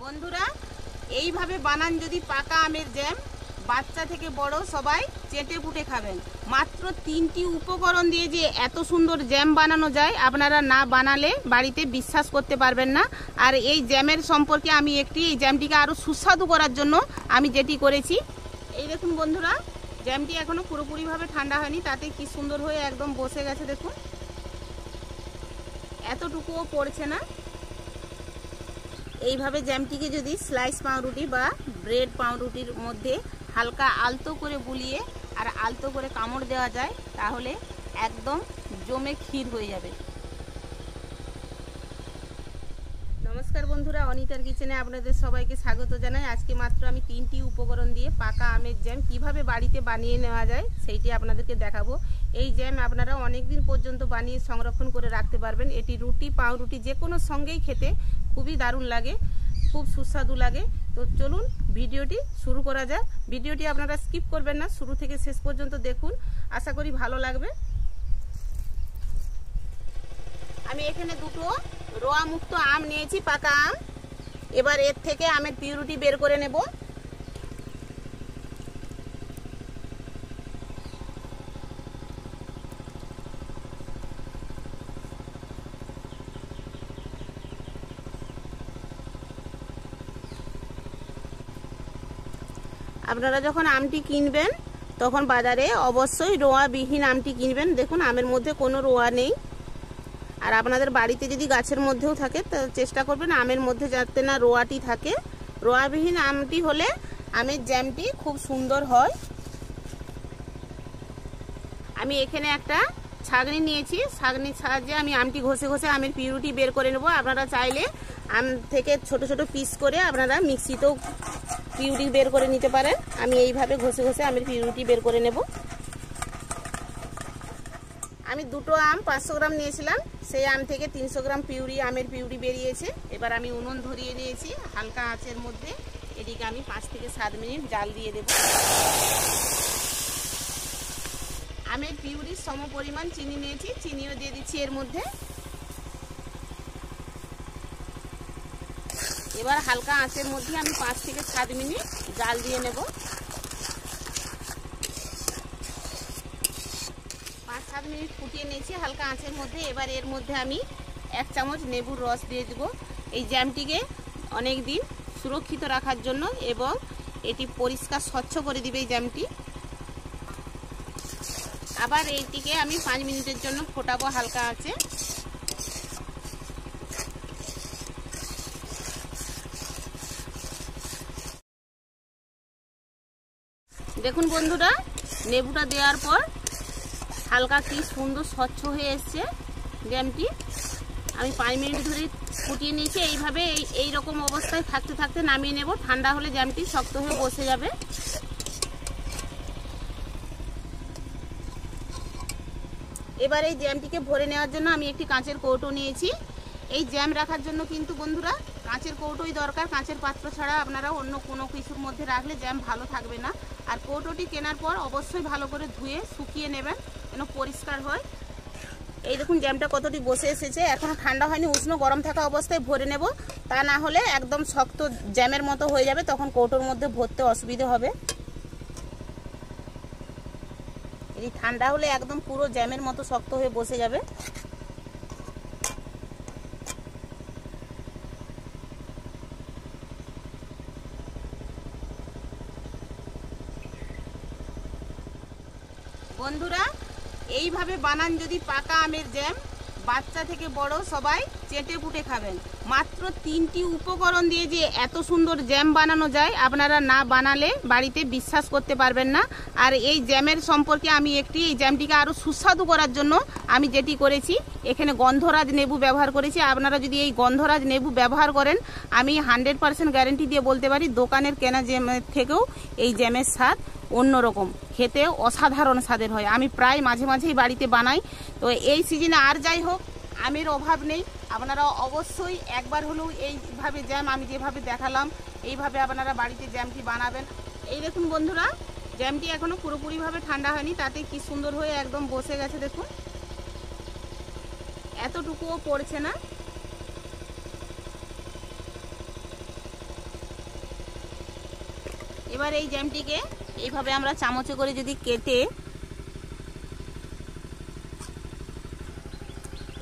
বন্ধুরা এইভাবে বানান যদি পাকা আমের জ্যাম, বাচ্চা থেকে বড় সবাই চেটে পুটে খাবেন। মাত্র 3টি উপকরণ দিয়ে যে এত সুন্দর জ্যাম বানানো যায়, আপনারা না বানালে বাড়িতে বিশ্বাস করতে পারবেন না। আর এই জ্যামের সম্পর্কে আমি এই জ্যামটিকে আরও সুস্বাদু করার জন্য আমি যেটি করেছি, এই দেখুন বন্ধুরা, জ্যামটি এখনো পুরোপুরিভাবে ঠান্ডা হয়নি, তাতে কি সুন্দর হয়ে একদম বসে গেছে। দেখুন এতটুকুও পড়ছে না। এইভাবে জ্যামটিকে যদি স্লাইস পাউরুটি বা ব্রেড পাউরুটির মধ্যে হালকা আলতো করে বুলিয়ে আর আলতো করে কামড় দেওয়া যায়, তাহলে একদম জমে ক্ষীর হয়ে যাবে। নমস্কার বন্ধুরা, অনিতার কিচেনে আপনাদের সবাইকে স্বাগত জানাই। আজকে মাত্র আমি 3টি উপকরণ দিয়ে পাকা আমের জ্যাম কিভাবে বাড়িতে বানিয়ে নেওয়া যায় সেইটি আপনাদেরকে দেখাবো। এই জ্যাম আপনারা অনেক দিন পর্যন্ত বানিয়ে সংরক্ষণ করে রাখতে পারবেন। এটি রুটি পাউরুটি যে কোনো সঙ্গেই খেতে খুবই দারুণ লাগে, খুব সুস্বাদু লাগে। তো চলুন ভিডিওটি শুরু করা যাক। ভিডিওটি আপনারা স্কিপ করবেন না, শুরু থেকে শেষ পর্যন্ত দেখুন, আশা করি ভালো লাগবে। আমি এখানে দুটো রোয়া মুক্ত আম নিয়েছি, পাকা আম। এবার এর থেকে আমের পিউরিটি বের করে নেব। আপনারা যখন আমটি কিনবেন তখন বাজারে অবশ্যই রোয়াবিহীন আমটি কিনবেন। দেখুন আমের মধ্যে কোনো রোয়া নেই। আর আপনাদের বাড়িতে যদি গাছের মধ্যেও থাকে, তা চেষ্টা করবেন আমের মধ্যে যাতে না রোয়াটি থাকে। রোয়াবিহীন আমটি হলে আমের জ্যামটি খুব সুন্দর হয়। আমি এখানে একটা ছাঁকনি নিয়েছি, ছাঁকনির সাহায্যে আমি আমটি ঘষে ঘষে আমের পিউরিটি বের করে নেব। আপনারা চাইলে আম থেকে ছোট ছোট পিস করে আপনারা মিক্সিতেও পিউরি বের করে নিতে পারেন। আমি এইভাবে ঘষে ঘষে আমের পিউরিটি বের করে নেব। আমি দুটো আম 500 গ্রাম নিয়েছিলাম, সেই আম থেকে 300 গ্রাম আমের পিউরি বেরিয়েছে। এবার আমি উনুন ধরিয়ে নিয়েছি হালকা আঁচের মধ্যে। এটিকে আমি 5 থেকে 7 মিনিট জাল দিয়ে দেব। আমের পিউরির সম পরিমাণ চিনি নিয়েছি, চিনিও দিয়ে দিচ্ছি এর মধ্যে। এবার হালকা আঁচের মধ্যে আমি 5 থেকে 7 মিনিট জাল দিয়ে নেব। 5-7 মিনিট ফুটিয়ে নিয়েছি হালকা আঁচের মধ্যে। এবার এর মধ্যে আমি 1 চামচ লেবুর রস দিয়ে দেব, এই জ্যামটিকে অনেক দিন সুরক্ষিত রাখার জন্য, এবং এটি পরিষ্কার স্বচ্ছ করে দিবে এই জ্যামটি। আবার এইটিকে আমি 5 মিনিটের জন্য ফোটাবো হালকা আঁচে। দেখুন বন্ধুরা, লেবুটা দেওয়ার পর হালকা কি সুন্দর স্বচ্ছ হয়ে এসছে জ্যামটি। আমি 5 মিনিট ধরে ফুটিয়ে নিয়েছি। এইভাবে এই রকম অবস্থায় থাকতে থাকতে নামিয়ে নেব। ঠান্ডা হলে জ্যামটি শক্ত হয়ে বসে যাবে। এবার এই জ্যামটিকে ভরে নেওয়ার জন্য আমি একটি কাঁচের কৌটো নিয়েছি। এই জ্যাম রাখার জন্য কিন্তু বন্ধুরা কাঁচের কৌটোই দরকার। কাঁচের পাত্র ছাড়া আপনারা অন্য কোনো কিছুর মধ্যে রাখলে জ্যাম ভালো থাকবে না। আর কৌটোটি কেনার পর অবশ্যই ভালো করে ধুয়ে শুকিয়ে নেবেন, যেন পরিষ্কার হয়। এই দেখুন জ্যামটা কতটি বসে এসেছে। এখনো ঠান্ডা হয়নি, উষ্ণ গরম থাকা অবস্থায় ভরে নেব, তা না হলে একদম শক্ত জ্যামের মতো হয়ে যাবে, তখন কৌটোর মধ্যে ভরতে অসুবিধে হবে। এই ঠান্ডা হলে একদম পুরো জ্যামের মতো শক্ত হয়ে বসে যাবে। বন্ধুরা এইভাবে বানান যদি পাকা আমের জ্যাম, বাচ্চা থেকে বড় সবাই চেটে পুটে খাবেন। মাত্র 3টি উপকরণ দিয়ে যে এত সুন্দর জ্যাম বানানো যায়, আপনারা না বানালে বাড়িতে বিশ্বাস করতে পারবেন না। আর এই জ্যামের সম্পর্কে আমি এই জ্যামটিকে আরও সুস্বাদু করার জন্য আমি যেটি করেছি, এখানে গন্ধরাজ লেবু ব্যবহার করেছি। আপনারা যদি এই গন্ধরাজ লেবু ব্যবহার করেন, আমি 100% গ্যারেন্টি দিয়ে বলতে পারি দোকানের কেনা জ্যামের থেকেও এই জ্যামের স্বাদ অন্যরকম, খেতে অসাধারণ স্বাদের হয়। আমি প্রায় মাঝে মাঝেই বাড়িতে বানাই। তো এই সিজনে আর যাই হোক, আমের অভাব নেই। আপনারা অবশ্যই একবার হলেও এইভাবে জ্যাম আমি যেভাবে দেখালাম, এইভাবে আপনারা বাড়িতে জ্যামটি বানাবেন। এই দেখুন বন্ধুরা, জ্যামটি এখনো পুরোপুরিভাবে ঠান্ডা হয়নি, তাতে কি সুন্দর হয়ে একদম বসে গেছে। দেখুন এতটুকুও পড়ছে না। এবার এই জ্যামটিকে এইভাবে আমরা চামচে করে যদি কেটে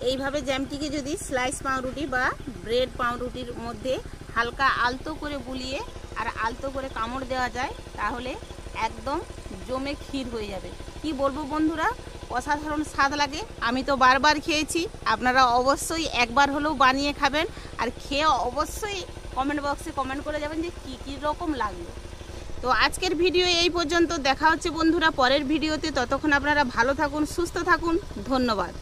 এইভাবে জ্যামটিকে যদি স্লাইস পাউরুটি বা ব্রেড পাউরুটির মধ্যে হালকা আলতো করে বুলিয়ে আর আলতো করে কামড় দেওয়া যায় তাহলে একদম জমে ক্ষীর হয়ে যাবে। কি বলবো বন্ধুরা, অসাধারণ স্বাদ লাগে। আমি তো বারবার খেয়েছি, আপনারা অবশ্যই একবার হলেও বানিয়ে খাবেন আর খেয়ে অবশ্যই কমেন্ট বক্সে কমেন্ট করে যাবেন যে কী রকম লাগলো। তো আজকের ভিডিও এই পর্যন্ত, দেখা হচ্ছে বন্ধুরা পরের ভিডিওতে। ততক্ষণ আপনারা ভালো থাকুন, সুস্থ থাকুন, ধন্যবাদ।